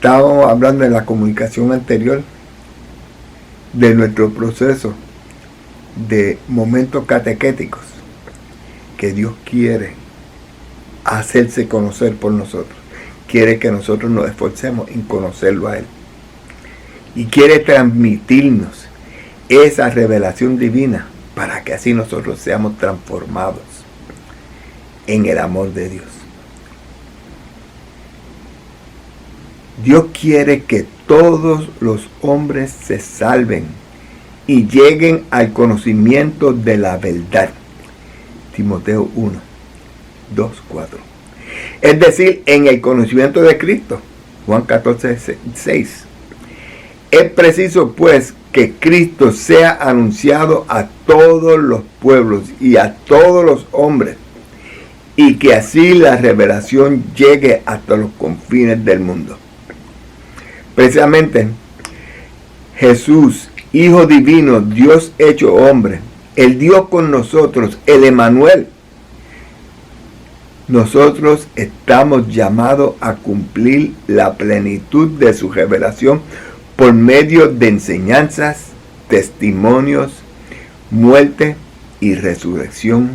Estábamos hablando en la comunicación anterior de nuestro proceso de momentos catequéticos que Dios quiere hacerse conocer por nosotros. Quiere que nosotros nos esforcemos en conocerlo a Él. Y quiere transmitirnos esa revelación divina para que así nosotros seamos transformados en el amor de Dios. Dios quiere que todos los hombres se salven y lleguen al conocimiento de la verdad. Timoteo 1, 2, 4. Es decir, en el conocimiento de Cristo. Juan 14, 6. Es preciso pues que Cristo sea anunciado a todos los pueblos y a todos los hombres, y que así la revelación llegue hasta los confines del mundo. Precisamente, Jesús, Hijo Divino, Dios hecho hombre, el Dios con nosotros, el Emmanuel. Nosotros estamos llamados a cumplir la plenitud de su revelación por medio de enseñanzas, testimonios, muerte y resurrección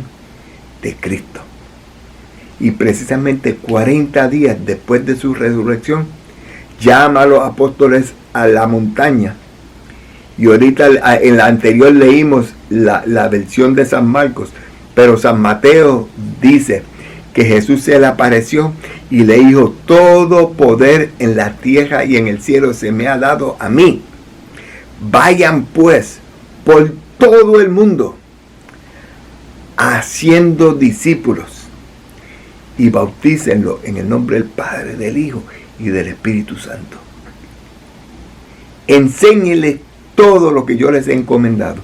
de Cristo. Y precisamente 40 días después de su resurrección, llama a los apóstoles a la montaña. Y ahorita en la anterior leímos la versión de San Marcos, pero San Mateo dice que Jesús se le apareció y le dijo: todo poder en la tierra y en el cielo se me ha dado a mí. Vayan pues por todo el mundo haciendo discípulos y bautícenlo en el nombre del Padre, del Hijo y del Espíritu Santo. Enséñenles todo lo que yo les he encomendado.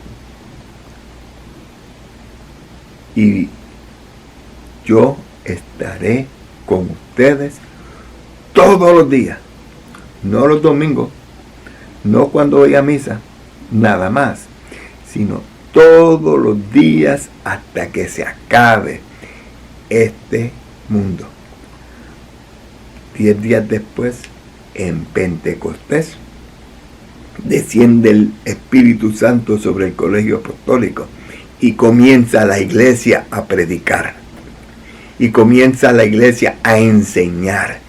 Y yo estaré con ustedes todos los días, no los domingos, no cuando voy a misa, nada más, sino todos los días hasta que se acabe este mundo. 10 días después, en Pentecostés, desciende el Espíritu Santo sobre el colegio apostólico y comienza la iglesia a predicar. Y comienza la iglesia a enseñar.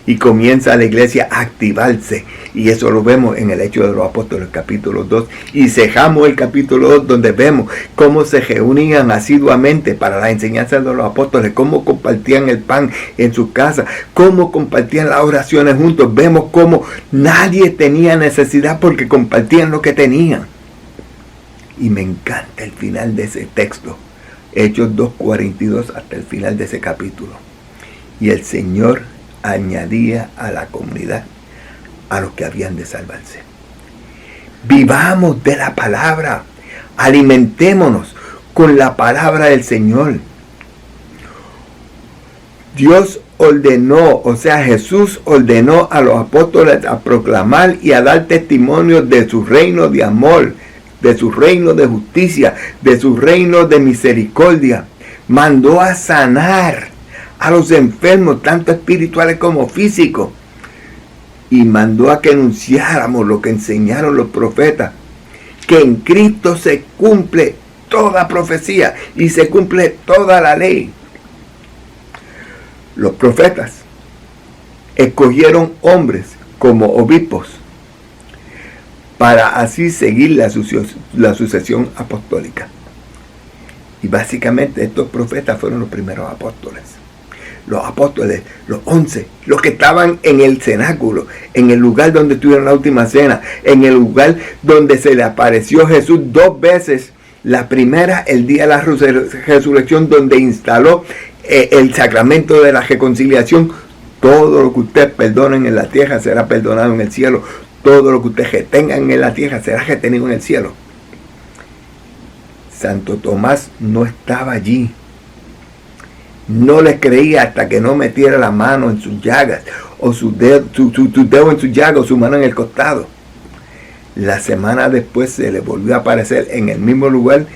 Y comienza la iglesia a activarse. Y eso lo vemos en el Hechos de los Apóstoles, capítulo 2. Y cerramos el capítulo 2 donde vemos cómo se reunían asiduamente para la enseñanza de los apóstoles. Cómo compartían el pan en su casa. Cómo compartían las oraciones juntos. Vemos cómo nadie tenía necesidad porque compartían lo que tenían. Y me encanta el final de ese texto. Hechos 2:42 hasta el final de ese capítulo. Y el Señor añadía a la comunidad a los que habían de salvarse. Vivamos de la palabra. Alimentémonos con la palabra del Señor. Dios ordenó, o sea, Jesús ordenó a los apóstoles a proclamar y a dar testimonio de su reino de amor, de su reino de justicia, de su reino de misericordia. Mandó a sanar a los enfermos, tanto espirituales como físicos. Y mandó a que anunciáramos lo que enseñaron los profetas, que en Cristo se cumple toda profecía y se cumple toda la ley. Los profetas escogieron hombres como obispos para así seguir la sucesión apostólica. Y básicamente estos profetas fueron los primeros apóstoles. Los apóstoles, los 11, los que estaban en el cenáculo, en el lugar donde tuvieron la última cena, en el lugar donde se le apareció Jesús 2 veces. La primera, el día de la resurrección, donde instaló el sacramento de la reconciliación. Todo lo que ustedes perdonen en la tierra será perdonado en el cielo. Todo lo que ustedes retengan en la tierra será retenido en el cielo. Santo Tomás no estaba allí. No le creía hasta que no metiera la mano en sus llagas, o su dedo en su llaga, o su mano en el costado. La semana después se le volvió a aparecer en el mismo lugar.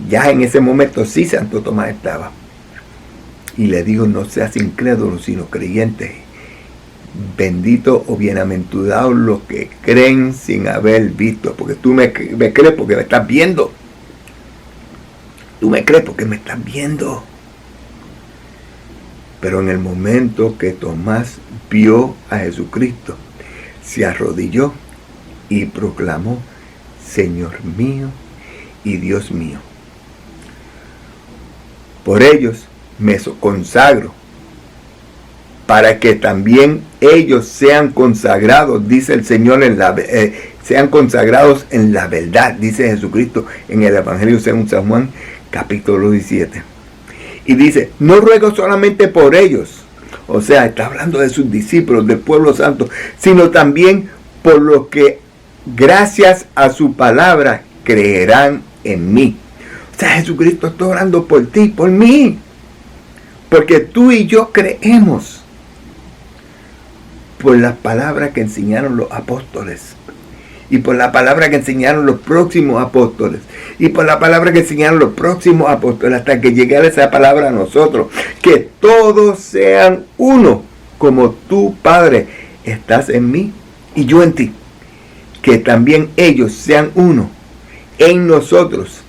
Ya en ese momento sí Santo Tomás estaba. Y le dijo: no seas incrédulo, sino creyente. Bendito o bienaventurados los que creen sin haber visto. Porque tú me crees porque me estás viendo. Tú me crees porque me estás viendo. Pero en el momento que Tomás vio a Jesucristo, se arrodilló y proclamó: Señor mío y Dios mío. Por ellos me consagro, para que también ellos sean consagrados, dice el Señor, sean consagrados en la verdad, dice Jesucristo en el Evangelio según San Juan, capítulo 17. Y dice: no ruego solamente por ellos, o sea, está hablando de sus discípulos, del pueblo santo, sino también por los que gracias a su palabra creerán en mí. O sea, Jesucristo está orando por ti, por mí, porque tú y yo creemos por las palabras que enseñaron los apóstoles, y por la palabra que enseñaron los próximos apóstoles, y por la palabra que enseñaron los próximos apóstoles, hasta que llegara esa palabra a nosotros. Que todos sean uno, como tú, Padre, estás en mí y yo en ti. Que también ellos sean uno en nosotros,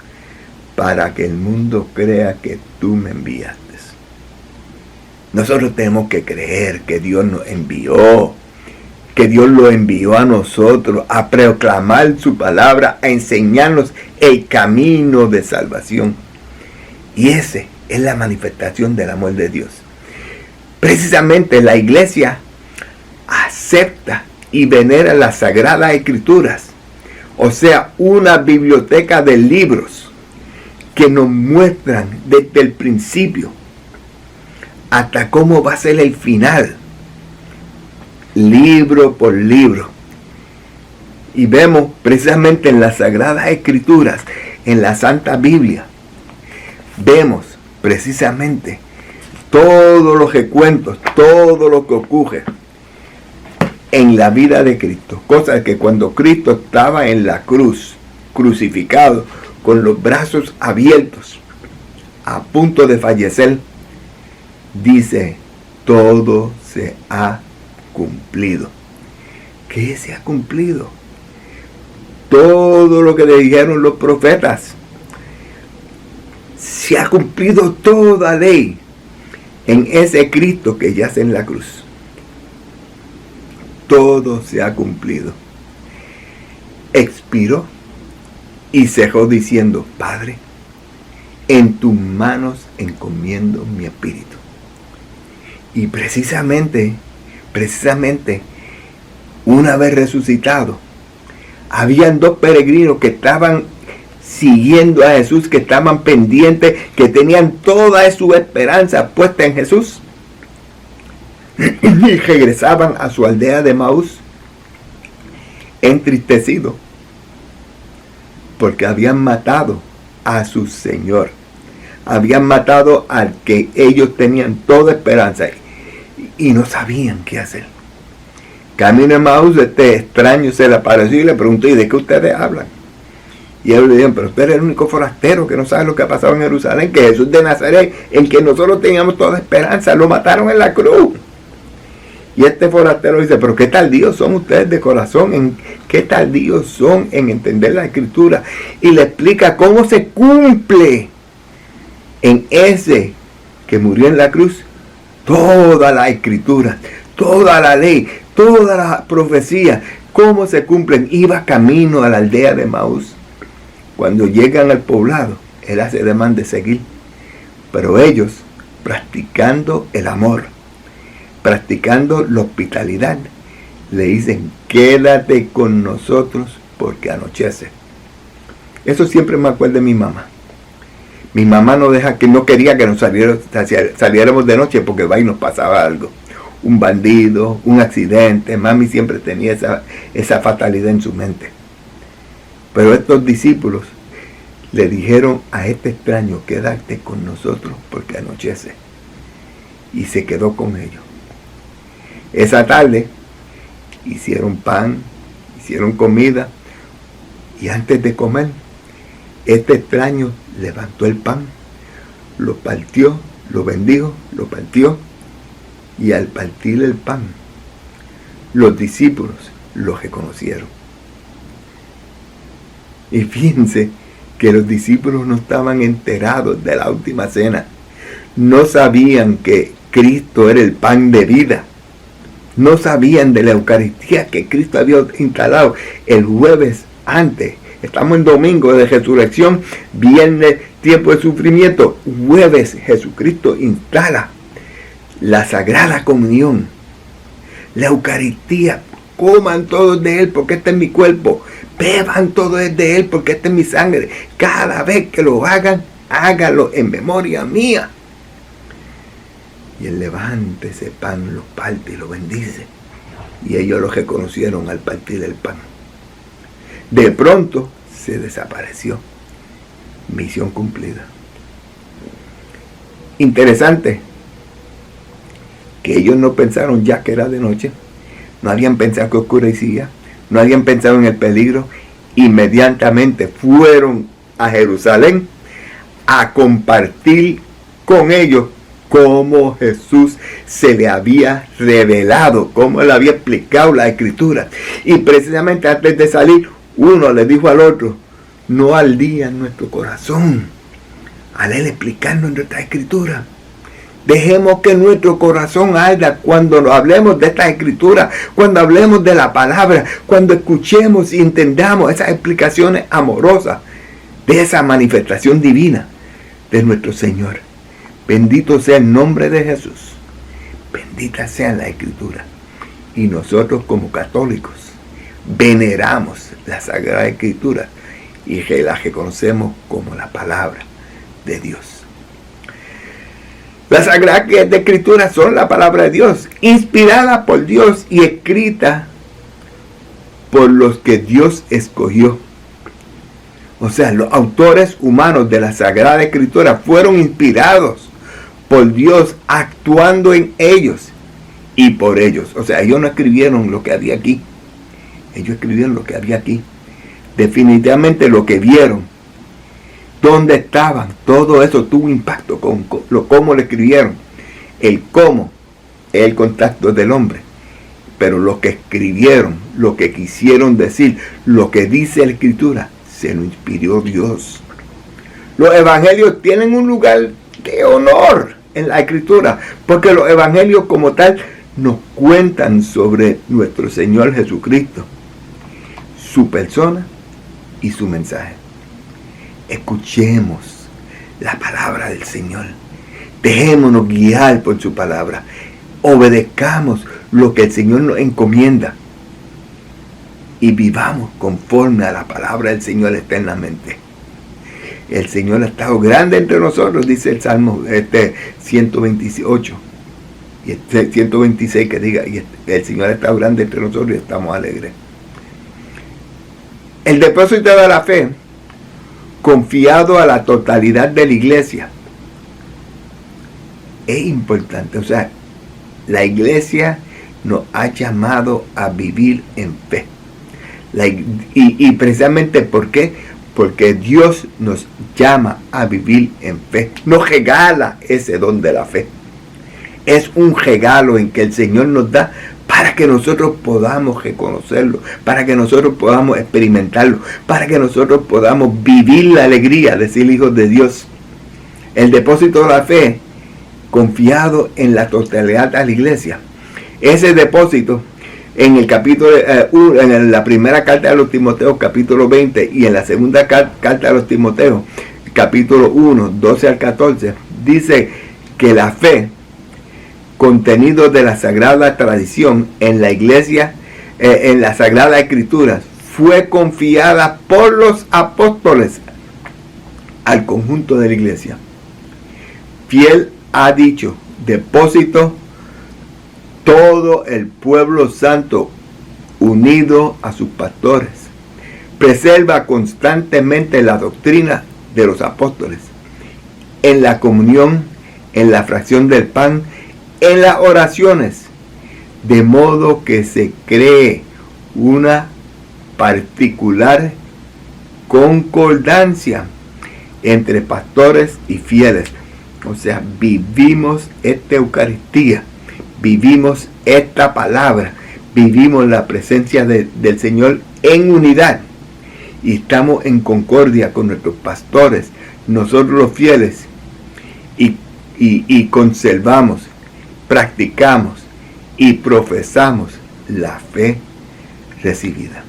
para que el mundo crea que tú me enviaste. Nosotros tenemos que creer que Dios nos envió, que Dios lo envió a nosotros a proclamar su palabra, a enseñarnos el camino de salvación. Y ese es la manifestación del amor de Dios. Precisamente la iglesia acepta y venera las Sagradas Escrituras, o sea, una biblioteca de libros que nos muestran desde el principio hasta cómo va a ser el final, libro por libro. Y vemos precisamente en las Sagradas Escrituras, en la Santa Biblia, vemos precisamente todos los recuentos, todo lo que ocurre en la vida de Cristo. Cosas que cuando Cristo estaba en la cruz, crucificado, con los brazos abiertos, a punto de fallecer, dice: todo se ha cumplido. ¿Qué se ha cumplido? Todo lo que le dijeron los profetas. Se ha cumplido toda ley en ese Cristo que yace en la cruz. Todo se ha cumplido. Expiró y cerró diciendo: Padre, en tus manos encomiendo mi espíritu. Y precisamente, una vez resucitado, habían dos peregrinos que estaban siguiendo a Jesús, que estaban pendientes, que tenían toda su esperanza puesta en Jesús. Y regresaban a su aldea de Maús entristecidos, porque habían matado a su Señor. Habían matado al que ellos tenían toda esperanza y no sabían qué hacer. Camino en Maús, este extraño se le apareció y le preguntó: ¿y de qué ustedes hablan? Y ellos le dijeron: pero usted es el único forastero que no sabe lo que ha pasado en Jerusalén, que Jesús de Nazaret, en que nosotros teníamos toda esperanza, lo mataron en la cruz. Y este forastero dice: pero qué tardíos son ustedes de corazón, qué tardíos son en entender la Escritura. Y le explica cómo se cumple en ese que murió en la cruz toda la Escritura, toda la ley, toda la profecía, cómo se cumplen. Iba camino a la aldea de Maús. Cuando llegan al poblado, él hace demanda de seguir, pero ellos, practicando el amor, practicando la hospitalidad, le dicen: quédate con nosotros porque anochece. Eso siempre me acuerdo de mi mamá. Mi mamá no quería que nos saliéramos de noche, porque va y nos pasaba algo. Un bandido, un accidente. Mami siempre tenía esa fatalidad en su mente. Pero estos discípulos le dijeron a este extraño: quédate con nosotros porque anochece. Y se quedó con ellos. Esa tarde hicieron pan, hicieron comida, y antes de comer, este extraño levantó el pan, lo partió, lo bendijo, lo partió, y al partir el pan Los discípulos lo reconocieron. Y fíjense que los discípulos no estaban enterados de la última cena. No sabían que Cristo era el pan de vida. No sabían de la Eucaristía que Cristo había instalado el jueves antes. Estamos en domingo de resurrección, viernes tiempo de sufrimiento, jueves Jesucristo instala la Sagrada Comunión, la Eucaristía. Coman todos de él porque este es mi cuerpo, beban todos de él porque esta es mi sangre. Cada vez que lo hagan, hágalo en memoria mía. Y él levanta ese pan, lo parte y lo bendice. Y ellos lo reconocieron al partir el pan. De pronto se desapareció. Misión cumplida. Interesante que ellos no pensaron ya que era de noche. No habían pensado que oscurecía. No habían pensado en el peligro. Inmediatamente fueron a Jerusalén a compartir con ellos cómo Jesús se le había revelado, cómo le había explicado la Escritura. Y precisamente antes de salir, uno le dijo al otro: no ardía en nuestro corazón al él explicarnos nuestra Escritura. Dejemos que nuestro corazón arda cuando hablemos de esta Escritura, cuando hablemos de la palabra, cuando escuchemos y entendamos esas explicaciones amorosas de esa manifestación divina de nuestro Señor. Bendito sea el nombre de Jesús. Bendita sea la Escritura. Y nosotros como católicos veneramos la Sagrada Escritura y la reconocemos como la palabra de Dios. Las Sagradas Escrituras son la palabra de Dios, inspirada por Dios y escrita por los que Dios escogió. O sea, los autores humanos de la Sagrada Escritura fueron inspirados por Dios, actuando en ellos y por ellos. O sea, ellos no escribieron lo que había aquí. Ellos escribieron lo que había aquí. Definitivamente lo que vieron, dónde estaban, todo eso tuvo impacto con cómo lo escribieron. El cómo es el contacto del hombre. Pero lo que escribieron, lo que quisieron decir, lo que dice la Escritura, se lo inspiró Dios. Los evangelios tienen un lugar de honor en la Escritura, porque los evangelios como tal nos cuentan sobre nuestro Señor Jesucristo, su persona y su mensaje. Escuchemos la palabra del Señor. Dejémonos guiar por su palabra. Obedezcamos lo que el Señor nos encomienda. Y vivamos conforme a la palabra del Señor eternamente. El Señor ha estado grande entre nosotros, dice el Salmo 128. Y 126 que diga, y el Señor ha estado grande entre nosotros y estamos alegres. El depósito de la fe, confiado a la totalidad de la iglesia, es importante. O sea, la iglesia nos ha llamado a vivir en fe. Y precisamente ¿por qué? Porque Dios nos llama a vivir en fe. Nos regala ese don de la fe. Es un regalo en que el Señor nos da para que nosotros podamos reconocerlo, para que nosotros podamos experimentarlo, para que nosotros podamos vivir la alegría de ser hijos de Dios. El depósito de la fe, confiado en la totalidad de la iglesia. Ese depósito, en el capítulo en la primera carta de los Timoteos, capítulo 20, y en la segunda carta de los Timoteos, capítulo 1, 12 al 14, dice que la fe, contenido de la sagrada tradición en la iglesia, en la Sagrada Escritura, fue confiada por los apóstoles al conjunto de la iglesia. Fiel ha dicho, depósito todo el pueblo santo unido a sus pastores. Preserva constantemente la doctrina de los apóstoles, en la comunión, en la fracción del pan, en las oraciones, de modo que se cree una particular concordancia entre pastores y fieles. O sea, vivimos esta Eucaristía, vivimos esta palabra, vivimos la presencia del Señor en unidad y estamos en concordia con nuestros pastores, nosotros los fieles, y conservamos, practicamos y profesamos la fe recibida.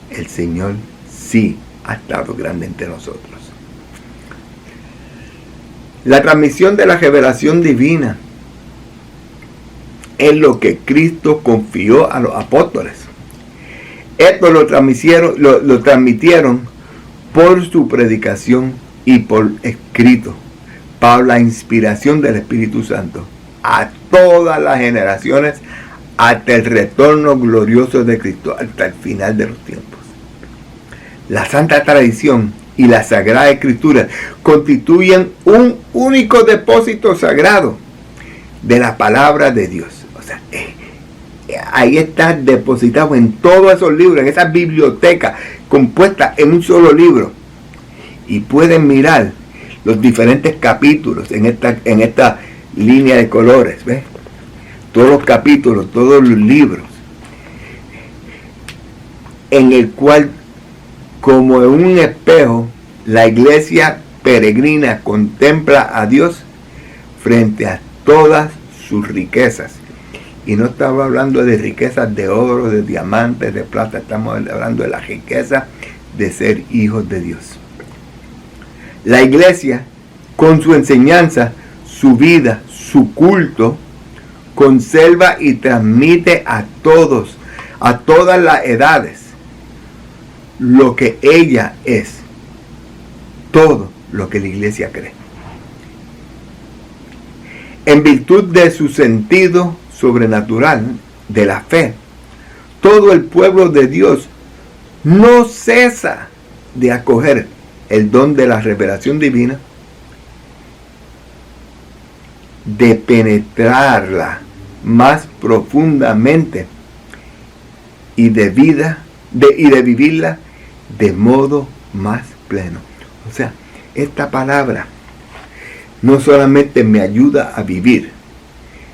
El Señor sí ha estado grande entre nosotros. La transmisión de la revelación divina es lo que Cristo confió a los apóstoles. Esto lo transmitieron por su predicación y por escrito, por la inspiración del Espíritu Santo, a todas las generaciones, hasta el retorno glorioso de Cristo, hasta el final de los tiempos. La Santa Tradición y la Sagrada Escritura constituyen un único depósito sagrado de la palabra de Dios. O sea, ahí está depositado en todos esos libros, en esa biblioteca compuesta en un solo libro. Y pueden mirar los diferentes capítulos en esta línea de colores, ¿ves? Todos los capítulos, todos los libros, en el cual, como en un espejo, la iglesia peregrina contempla a Dios frente a todas sus riquezas. Y no estamos hablando de riquezas de oro, de diamantes, de plata, estamos hablando de la riqueza de ser hijos de Dios. La iglesia, con su enseñanza, su vida, su culto, conserva y transmite a todos, a todas las edades, lo que ella es, todo lo que la iglesia cree. En virtud de su sentido sobrenatural de la fe, todo el pueblo de Dios no cesa de acoger el don de la revelación divina, de penetrarla más profundamente y de vivirla de modo más pleno. O sea, esta palabra no solamente me ayuda a vivir,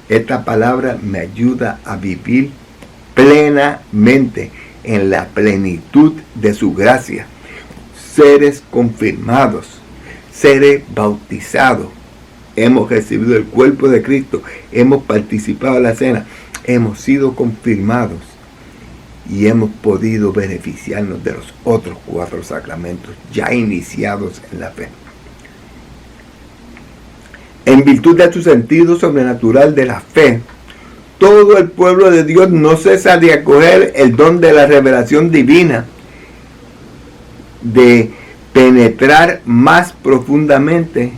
esta palabra me ayuda a vivir plenamente en la plenitud de su gracia. Seres confirmados, seres bautizados, hemos recibido el cuerpo de Cristo, hemos participado en la cena, hemos sido confirmados y hemos podido beneficiarnos de los otros 4 sacramentos ya iniciados en la fe. En virtud de su sentido sobrenatural de la fe, todo el pueblo de Dios no cesa de acoger el don de la revelación divina, de penetrar más profundamente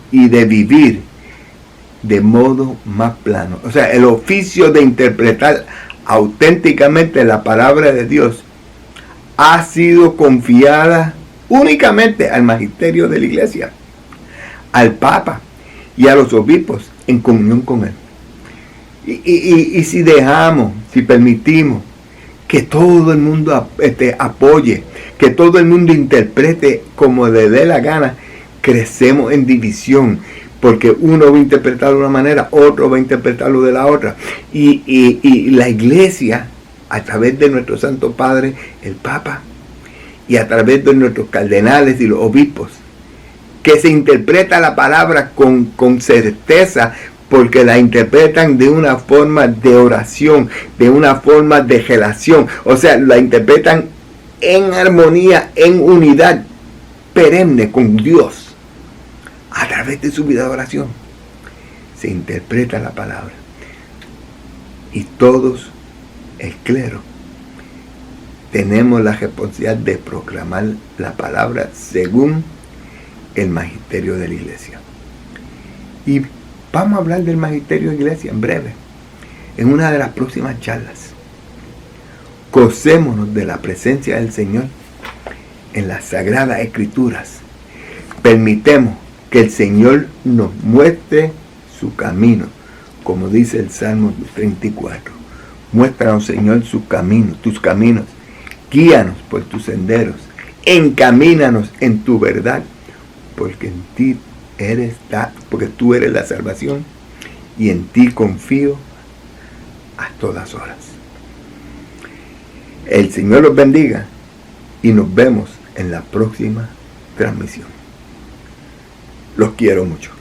y de vivir de modo más plano. O sea, el oficio de interpretar auténticamente la palabra de Dios ha sido confiada únicamente al magisterio de la iglesia, al Papa y a los obispos en comunión con él. Y si dejamos, si permitimos que todo el mundo apoye, que todo el mundo interprete como le dé la gana, crecemos en división, porque uno va a interpretarlo de una manera, otro va a interpretarlo de la otra. Y la iglesia, a través de nuestro Santo Padre, el Papa, y a través de nuestros cardenales y los obispos, que se interpreta la palabra con certeza, porque la interpretan de una forma de oración, de una forma de relación. O sea, la interpretan en armonía, en unidad perenne con Dios. A través de su vida de oración se interpreta la palabra. Y todos, el clero, tenemos la responsabilidad de proclamar la palabra según el magisterio de la iglesia. Y vamos a hablar del magisterio de la iglesia en breve, en una de las próximas charlas. Gocémonos de la presencia del Señor en las Sagradas Escrituras. Permitemos que el Señor nos muestre su camino, como dice el Salmo 34. Muéstranos, Señor, su camino, tus caminos. Guíanos por tus senderos. Encamínanos en tu verdad, porque en ti porque tú eres la salvación y en ti confío a todas horas. El Señor los bendiga y nos vemos en la próxima transmisión. Los quiero mucho.